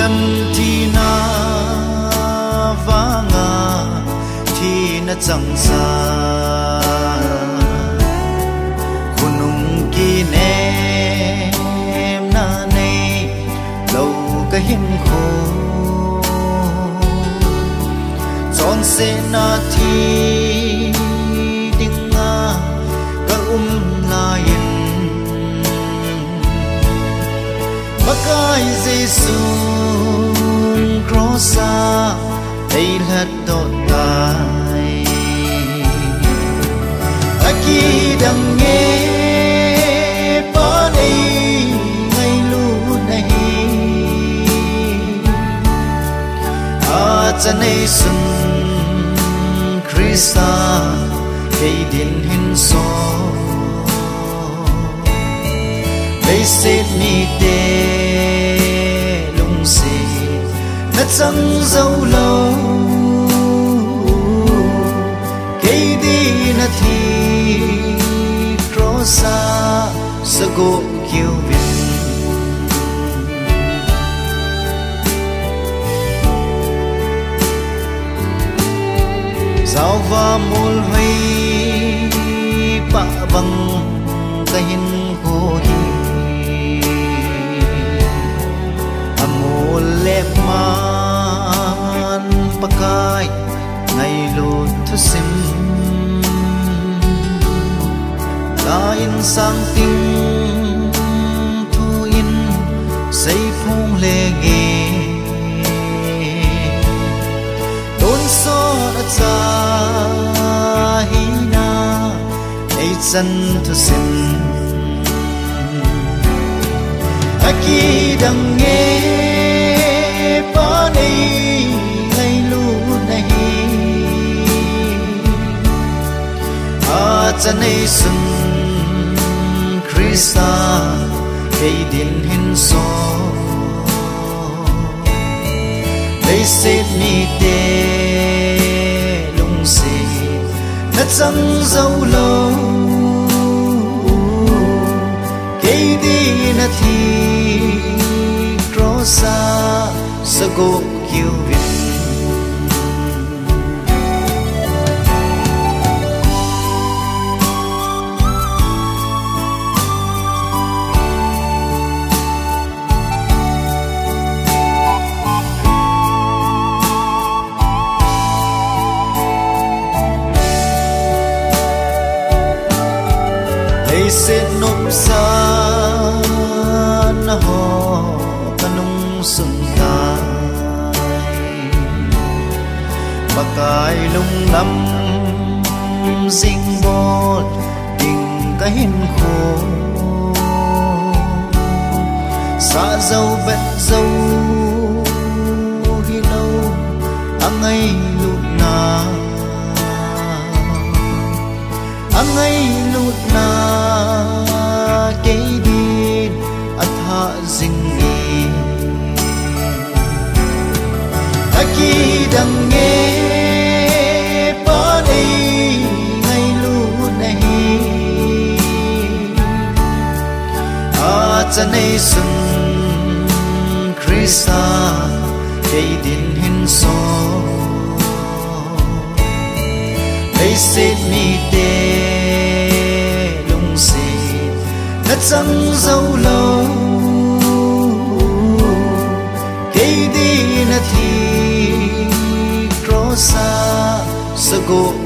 dan thi na vanga thi na chẳng xa khunung ki nem na nei lâu cái hiểm khổ chọn se na thi ding nga ka lain Makai Giêsu crossa đây là đốt tai aki đang nghe ba đây ngày lúc này chân này xuân Christa đây điện hình so bây sẽ mi tê lung xì nó chẳng dấu lâu cây đi nó thì crossa sẽ go kêu việt sao và mùi huy bạ bằng cái hình cô hi lep man pakai ngày lụt thu sim lain sang ting thu in say phong lê ghê đốn so đã cha hi na ai chân thu sim aki đang nghe ba đây ngày lúc này chân này xuân Christa cây điện hình so đây sẽ mi tê lung xì nó chẳng dấu lâu cây đi nó thì crossa sẽ go kêu việt đây sẽ nộp xa na ho kanung sung ta Bakai lung lâm dinh bột tình cái hình khô xa dâu bét dâu hi lâu ang ấy lụt na ang ấy lụt na cây đi atha dinh đi aki đang nghe ba đây ngày lúc này chân này xuân Christa cây điện hình so đây sẽ mi tê lung xì nó chẳng dấu lâu cây đi nó thì crossa sẽ go